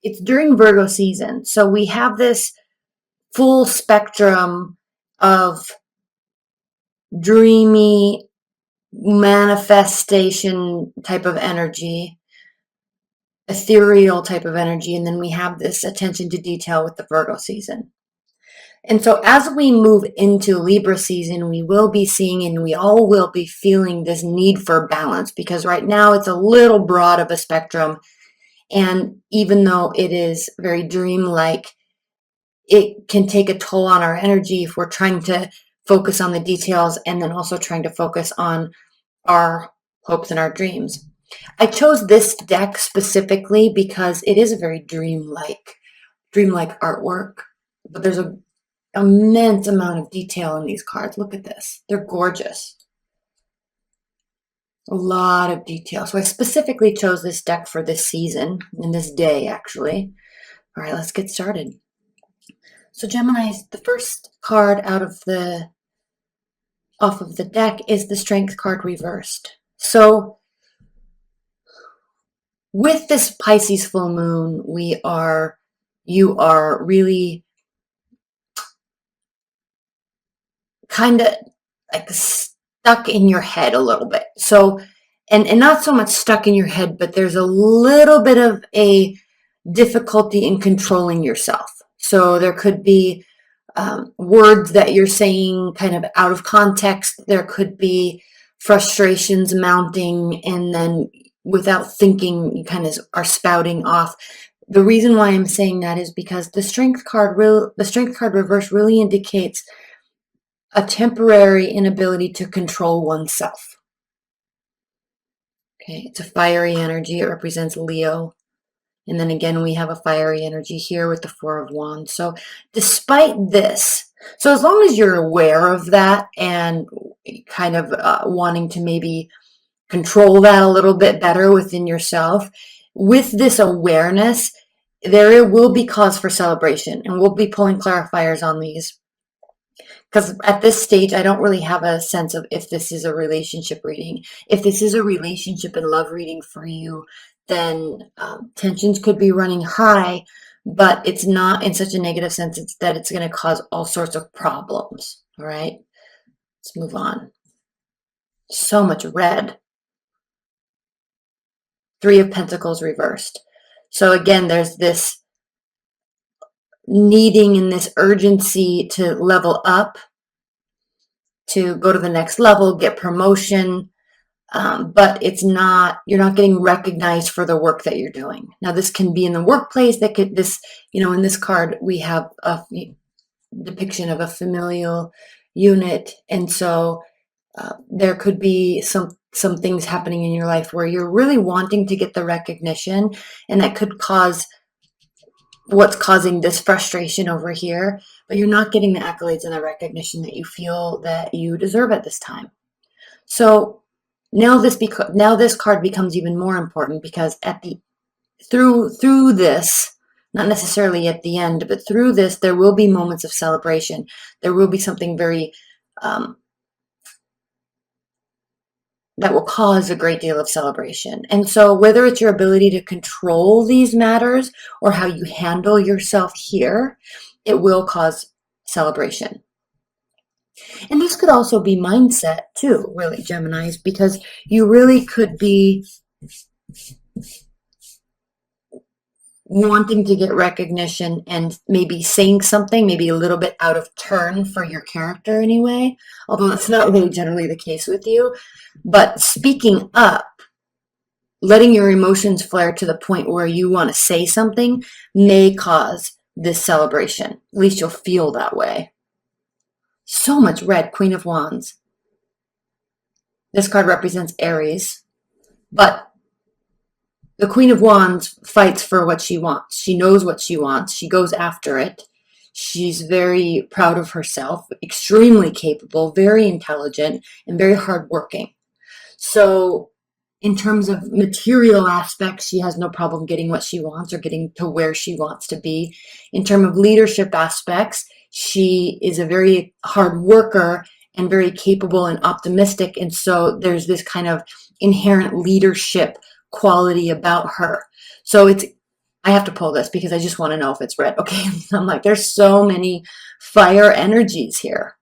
it's during Virgo season. So we have this full spectrum of dreamy manifestation type of energy, ethereal type of energy, and then we have this attention to detail with the Virgo season. And so as we move into Libra season, we will be seeing and we all will be feeling this need for balance, because right now it's a little broad of a spectrum. And even though it is very dreamlike, it can take a toll on our energy if we're trying to focus on the details and then also trying to focus on our hopes and our dreams. I chose this deck specifically because it is a very dreamlike artwork, but there's an immense amount of detail in these cards. Look at this. They're gorgeous. A lot of detail. So I specifically chose this deck for this season, and this day, actually. All right, let's get started. So Gemini, the first card off of the deck is the Strength card reversed. So with this Pisces full moon, you are really kind of like stuck in your head a little bit. So, and not so much stuck in your head, but there's a little bit of a difficulty in controlling yourself. So there could be words that you're saying kind of out of context. There could be frustrations mounting, and then without thinking, you kind of are spouting off. The reason why I'm saying that is because the Strength card reverse really indicates a temporary inability to control oneself. Okay, it's a fiery energy. It represents Leo. And then again, we have a fiery energy here with the Four of Wands. So despite this, so as long as you're aware of that and kind of wanting to maybe control that a little bit better within yourself, with this awareness, there will be cause for celebration. And we'll be pulling clarifiers on these, because at this stage, I don't really have a sense of if this is a relationship reading. If this is a relationship and love reading for you, then tensions could be running high, but it's not in such a negative sense that it's going to cause all sorts of problems. All right, let's move on. So much red. Three of Pentacles reversed. So again, there's this needing and this urgency to level up, to go to the next level, get promotion, but you're not getting recognized for the work that you're doing. Now, this can be in the workplace. In this card, we have a depiction of a familial unit. And so there could be some things happening in your life where you're really wanting to get the recognition, and that could cause what's causing this frustration over here, but you're not getting the accolades and the recognition that you feel that you deserve at this time. So now this card becomes even more important, because through this, not necessarily at the end, but through this, there will be moments of celebration. There will be something very that will cause a great deal of celebration. And so whether it's your ability to control these matters or how you handle yourself here, it will cause celebration. And this could also be mindset too, really, Geminis, because you really could be wanting to get recognition and maybe saying something maybe a little bit out of turn for your character anyway, although that's not really generally the case with you. But speaking up, letting your emotions flare to the point where you want to say something, may cause this celebration. At least you'll feel that way. So much red. Queen of Wands. This card represents Aries, but the Queen of Wands fights for what she wants. She knows what she wants. She goes after it. She's very proud of herself, extremely capable, very intelligent, and very hardworking. So in terms of material aspects, she has no problem getting what she wants or getting to where she wants to be. In terms of leadership aspects, she is a very hard worker and very capable and optimistic. And so there's this kind of inherent leadership quality about her. So I have to pull this because I just want to know if it's red. Okay, I'm like, there's so many fire energies here.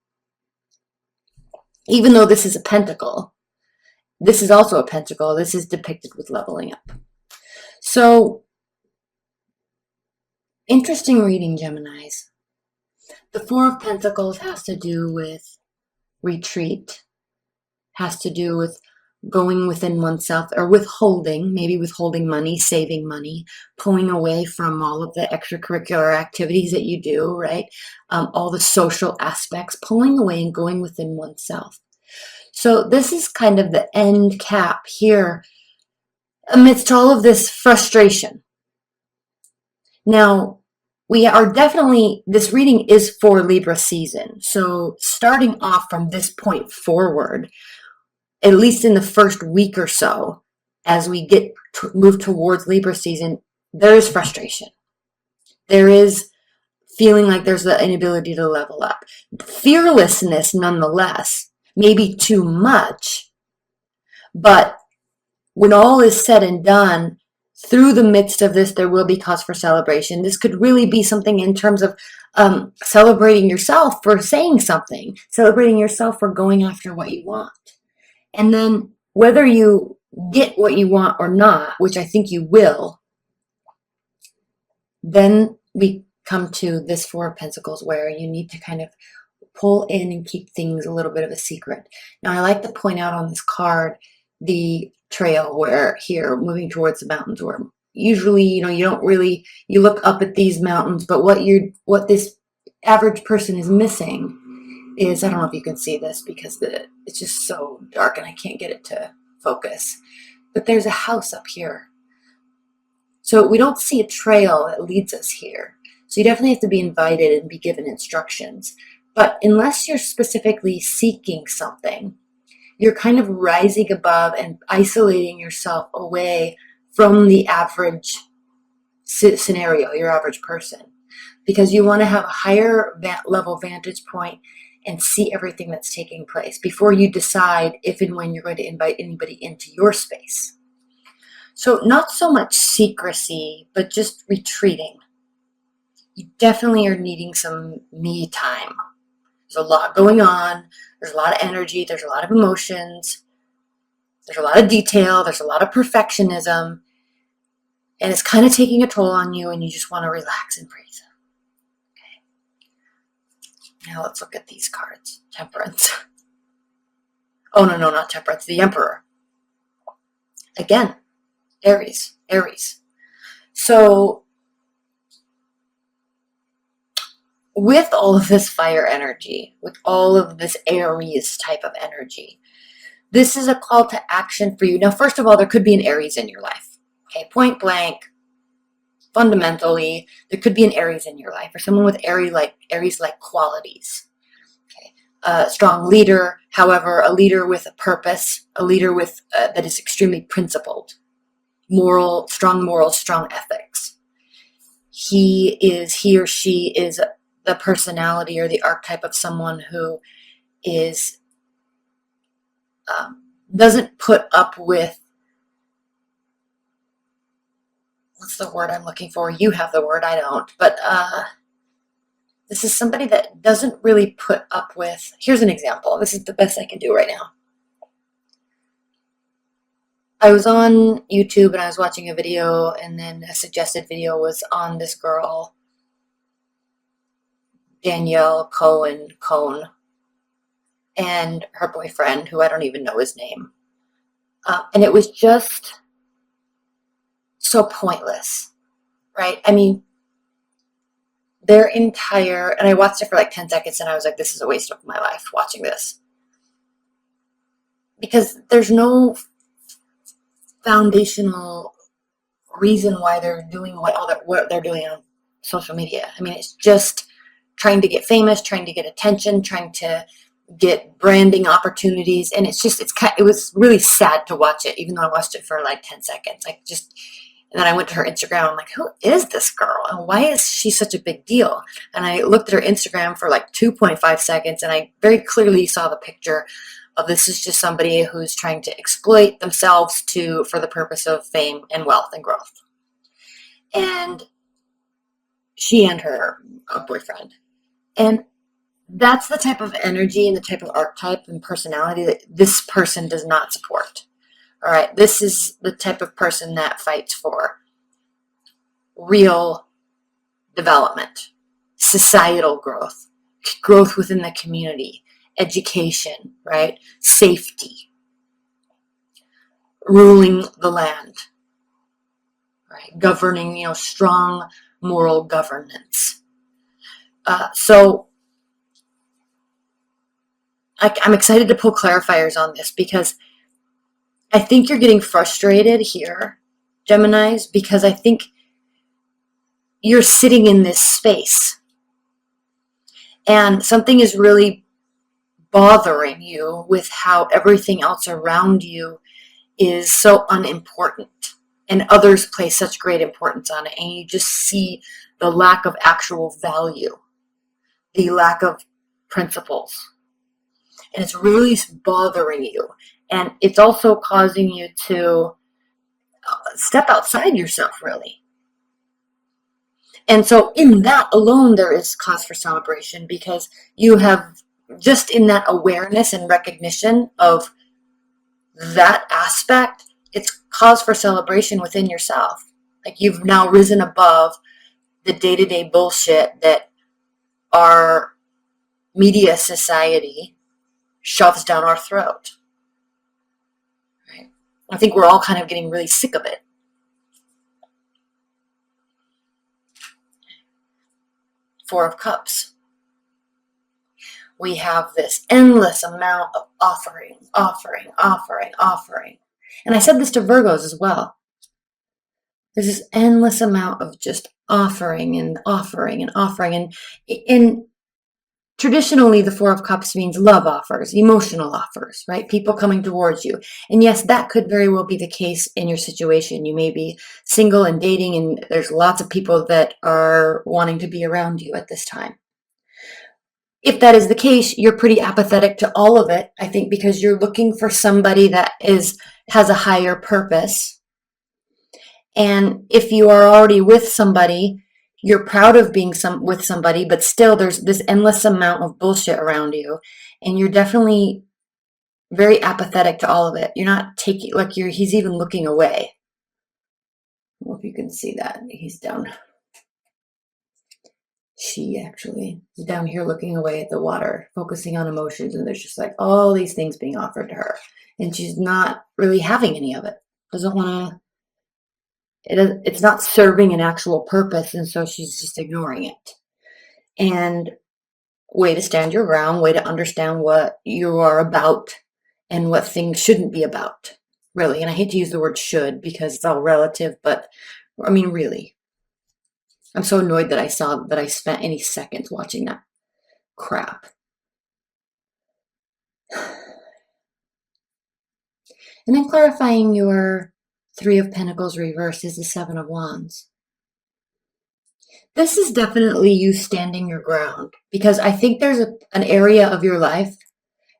Even though this is a pentacle, this is also a pentacle. This is depicted with leveling up. So, interesting reading, Geminis. The Four of Pentacles has to do with retreat, has to do with going within oneself or withholding, maybe withholding money, saving money, pulling away from all of the extracurricular activities that you do, right? All the social aspects, pulling away and going within oneself. So this is kind of the end cap here amidst all of this frustration. Now, we are definitely, this reading is for Libra season. So starting off from this point forward, at least in the first week or so, as we get move towards Libra season, there is frustration. There is feeling like there's the inability to level up. Fearlessness, nonetheless, maybe too much, but when all is said and done, through the midst of this, there will be cause for celebration. This could really be something in terms of celebrating yourself for saying something, celebrating yourself for going after what you want. And then whether you get what you want or not, which I think you will, then we come to this Four of Pentacles where you need to kind of pull in and keep things a little bit of a secret. Now, I like to point out on this card the trail where here, moving towards the mountains, where usually, you know, you don't really, you look up at these mountains, but what this average person is missing is, I don't know if you can see this because it's just so dark and I can't get it to focus, but there's a house up here. So we don't see a trail that leads us here. So you definitely have to be invited and be given instructions. But unless you're specifically seeking something, you're kind of rising above and isolating yourself away from the average scenario, your average person, because you want to have a higher level vantage point and see everything that's taking place before you decide if and when you're going to invite anybody into your space. So not so much secrecy, but just retreating. You definitely are needing some me time. There's a lot going on. There's a lot of energy. There's a lot of emotions. There's a lot of detail. There's a lot of perfectionism. And it's kind of taking a toll on you, and you just want to relax and breathe. Okay. Now let's look at these cards. Temperance. Oh, no, not Temperance. The Emperor. Again, Aries. So with all of this fire energy, with all of this Aries type of energy, this is a call to action for you. Now, first of all, there could be an Aries in your life. Okay, point blank, fundamentally, there could be an Aries in your life, or someone with Aries-like qualities. Okay, a strong leader, however, a leader with a purpose, a leader with that is extremely principled, strong morals, strong ethics. He or she is the personality or the archetype of someone who is doesn't put up with, what's the word I'm looking for? You have the word, I don't. But this is somebody that doesn't really put up with, here's an example. This is the best I can do right now. I was on YouTube and I was watching a video, and then a suggested video was on this girl, Danielle Cohn, and her boyfriend, who I don't even know his name. And it was just so pointless, right? I mean, their entire, and I watched it for like 10 seconds and I was like, this is a waste of my life watching this. Because there's no foundational reason why they're doing what they're doing on social media. I mean, it's just trying to get famous, trying to get attention, trying to get branding opportunities, and it was really sad to watch it, even though I watched it for like 10 seconds. And then I went to her Instagram. I'm like, who is this girl? And why is she such a big deal? And I looked at her Instagram for like 2.5 seconds, and I very clearly saw the picture of, this is just somebody who's trying to exploit themselves for the purpose of fame and wealth and growth. and she and her boyfriend. And that's the type of energy and the type of archetype and personality that this person does not support. All right, this is the type of person that fights for real development, societal growth, growth within the community, education, right? Safety, ruling the land, right? Governing, strong moral governance. So I'm excited to pull clarifiers on this because I think you're getting frustrated here, Geminis, because I think you're sitting in this space and something is really bothering you with how everything else around you is so unimportant and others place such great importance on it, and you just see the lack of actual value, the lack of principles, and it's really bothering you, and it's also causing you to step outside yourself, really. And so in that alone, there is cause for celebration because you have, just in that awareness and recognition of that aspect, it's cause for celebration within yourself. Like you've now risen above the day-to-day bullshit that our media society shoves down our throat. Right? I think we're all kind of getting really sick of it. Four of Cups. We have this endless amount of offering. And I said this to Virgos as well. There's this endless amount of just offering. And traditionally, the Four of Cups means love offers, emotional offers, right? People coming towards you. And yes, that could very well be the case in your situation. You may be single and dating, and there's lots of people that are wanting to be around you at this time. If that is the case, you're pretty apathetic to all of it, I think, because you're looking for somebody that has a higher purpose. And if you are already with somebody, you're proud of being with somebody, but still there's this endless amount of bullshit around you. And you're definitely very apathetic to all of it. You're not taking, he's even looking away. I don't know if you can see that. He's down. She actually is down here looking away at the water, focusing on emotions, and there's just like all these things being offered to her, and she's not really having any of it. Doesn't want to. It's not serving an actual purpose, and so she's just ignoring it. And way to stand your ground, way to understand what you are about and what things shouldn't be about, really. And I hate to use the word should because it's all relative, but I mean, really. I'm so annoyed that I spent any seconds watching that crap. And then clarifying your Three of Pentacles reverse is the Seven of Wands. This is definitely you standing your ground because I think there's an area of your life,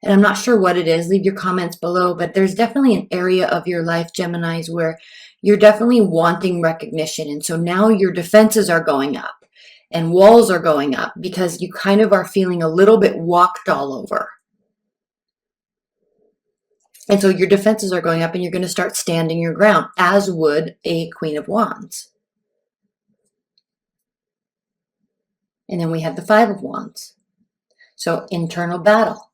and I'm not sure what it is. Leave your comments below, but there's definitely an area of your life, Geminis, where you're definitely wanting recognition. And so now your defenses are going up and walls are going up because you kind of are feeling a little bit walked all over. And so your defenses are going up and you're going to start standing your ground, as would a Queen of Wands. And then we have the Five of Wands. So internal battle.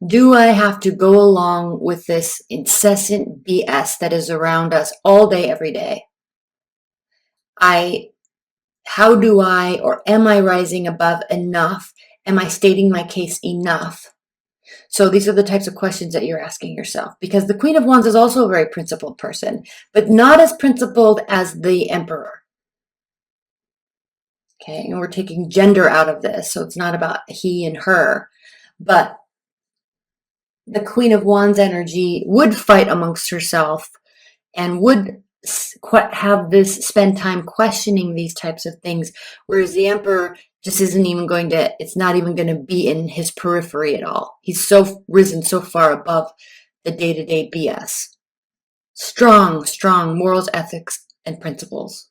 Do I have to go along with this incessant BS that is around us all day, every day? How do I, or am I rising above enough? Am I stating my case enough? So these are the types of questions that you're asking yourself, because the Queen of Wands is also a very principled person, but not as principled as the Emperor. Okay, and we're taking gender out of this, so it's not about he and her, but the Queen of Wands energy would fight amongst herself and would spend time questioning these types of things, whereas the Emperor just isn't even going to, it's not even going to be in his periphery at all. He's so risen so far above the day-to-day BS. Strong, strong morals, ethics, and principles.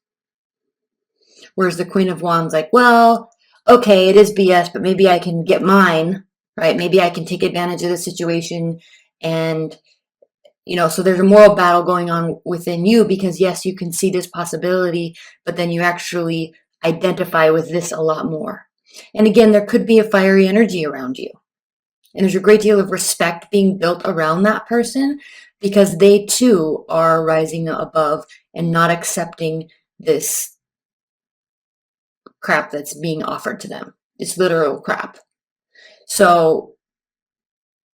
Whereas the Queen of Wands, like, well, okay, it is BS, but maybe I can get mine, right? Maybe I can take advantage of the situation. And, so there's a moral battle going on within you because, yes, you can see this possibility, but then you actually identify with this a lot more. And again, there could be a fiery energy around you. And there's a great deal of respect being built around that person because they too are rising above and not accepting this crap that's being offered to them. It's literal crap. So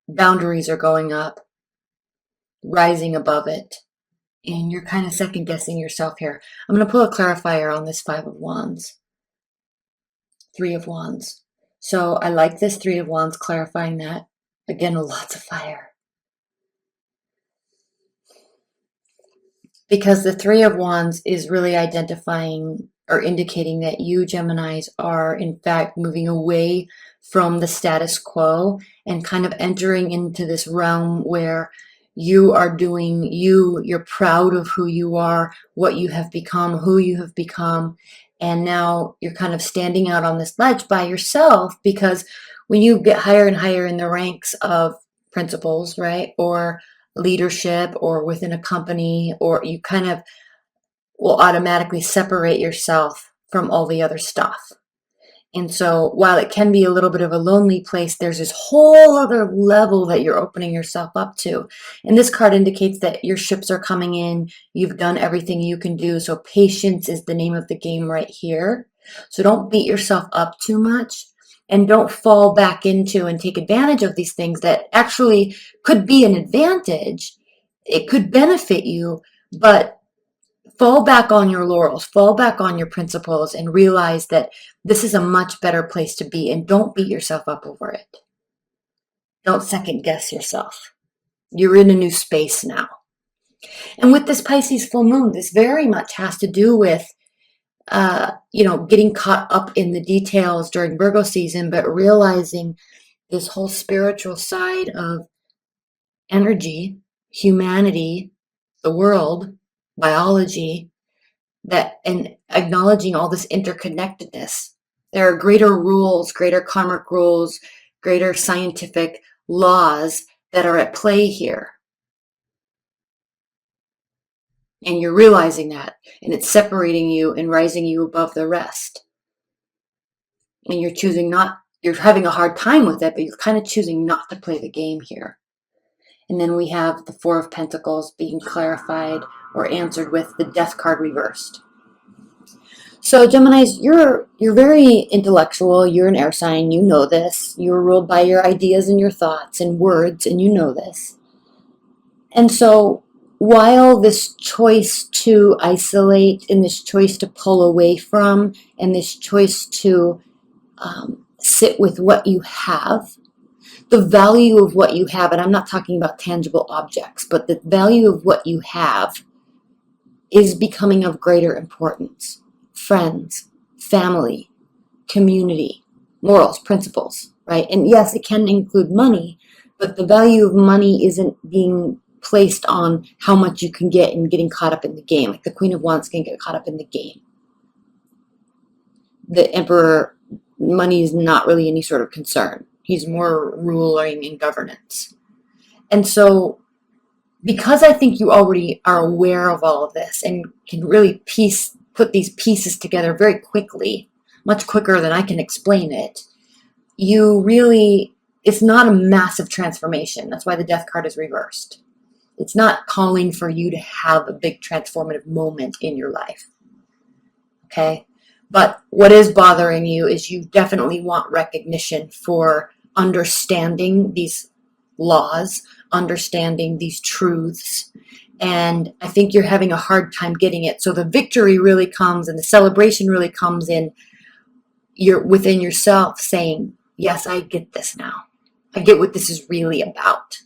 boundaries are going up, rising above it, and you're kind of second guessing yourself here. I'm going to pull a clarifier on this Five of Wands, Three of Wands. So I like this Three of Wands clarifying that. Again, lots of fire. Because the Three of Wands is really identifying or indicating that you, Geminis, are in fact moving away from the status quo and kind of entering into this realm where you are doing you, you're proud of who you are, what you have become, who you have become, and now you're kind of standing out on this ledge by yourself because when you get higher and higher in the ranks of principles, right, or leadership or within a company, or you kind of will automatically separate yourself from all the other stuff. And so while it can be a little bit of a lonely place, there's this whole other level that you're opening yourself up to. And this card indicates that your ships are coming in. You've done everything you can do. So patience is the name of the game right here. So don't beat yourself up too much. And don't fall back into and take advantage of these things that actually could be an advantage. It could benefit you, but fall back on your laurels, fall back on your principles, and realize that this is a much better place to be, and don't beat yourself up over it. Don't second guess yourself. You're in a new space now. And with this Pisces full moon, this very much has to do with getting caught up in the details during Virgo season, but realizing this whole spiritual side of energy, humanity, the world, biology, and acknowledging all this interconnectedness. There are greater rules, greater karmic rules, greater scientific laws that are at play here. And you're realizing that, and it's separating you and rising you above the rest. And you're having a hard time with it, but you're kind of choosing not to play the game here. And then we have the Four of Pentacles being clarified or answered with the Death card reversed. So Geminis, you're very intellectual. You're an air sign. You know this. You're ruled by your ideas and your thoughts and words, and you know this. And so while this choice to isolate and this choice to pull away from and this choice to sit with what you have, the value of what you have, and I'm not talking about tangible objects, but the value of what you have is becoming of greater importance. Friends, family, community, morals, principles, right? And yes, it can include money, but the value of money isn't being placed on how much you can get and getting caught up in the game. Like the Queen of Wands can get caught up in the game. The Emperor, money is not really any sort of concern. He's more ruling and governance. And so because I think you already are aware of all of this and can really put these pieces together very quickly, much quicker than I can explain it, it's not a massive transformation. That's why the Death card is reversed. It's not calling for you to have a big transformative moment in your life. Okay? But what is bothering you is you definitely want recognition for understanding these laws, understanding these truths, and I think you're having a hard time getting it. So the victory really comes and the celebration really comes in you're within yourself saying, yes, I get this now. I get what this is really about.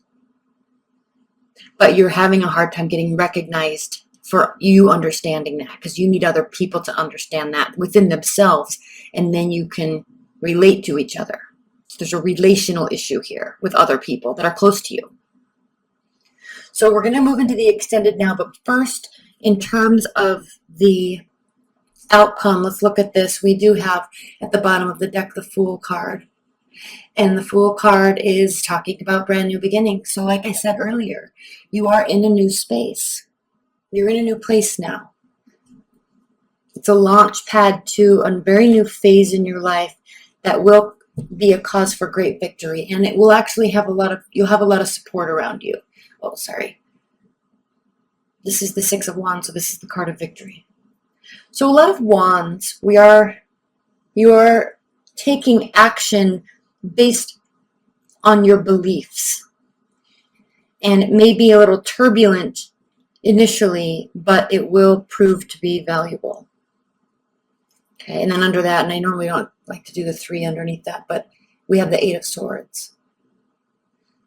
But you're having a hard time getting recognized for you understanding that because you need other people to understand that within themselves, and then you can relate to each other. So there's a relational issue here with other people that are close to you. So we're going to move into the extended now, but first, in terms of the outcome, let's look at this. We do have at the bottom of the deck the Fool card. And the Fool card is talking about brand new beginnings. So like I said earlier, you are in a new space. You're in a new place now. It's a launch pad to a very new phase in your life that will be a cause for great victory. And it will actually have you'll have a lot of support around you. Oh, sorry. This is the Six of Wands, so this is the card of victory. So a lot of wands, you are taking action based on your beliefs. And it may be a little turbulent initially, but it will prove to be valuable. Okay, and then under that, and I normally don't like to do the 3 underneath that, but we have the 8 of Swords.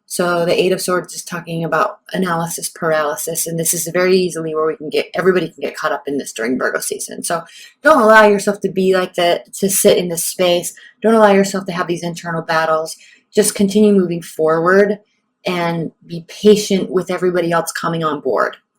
So the 8 of Swords is talking about analysis paralysis, and this is very easily where everybody can get caught up in this during Virgo season. So don't allow yourself to be like that, to sit in this space. Don't allow yourself to have these internal battles. Just continue moving forward and be patient with everybody else coming on board.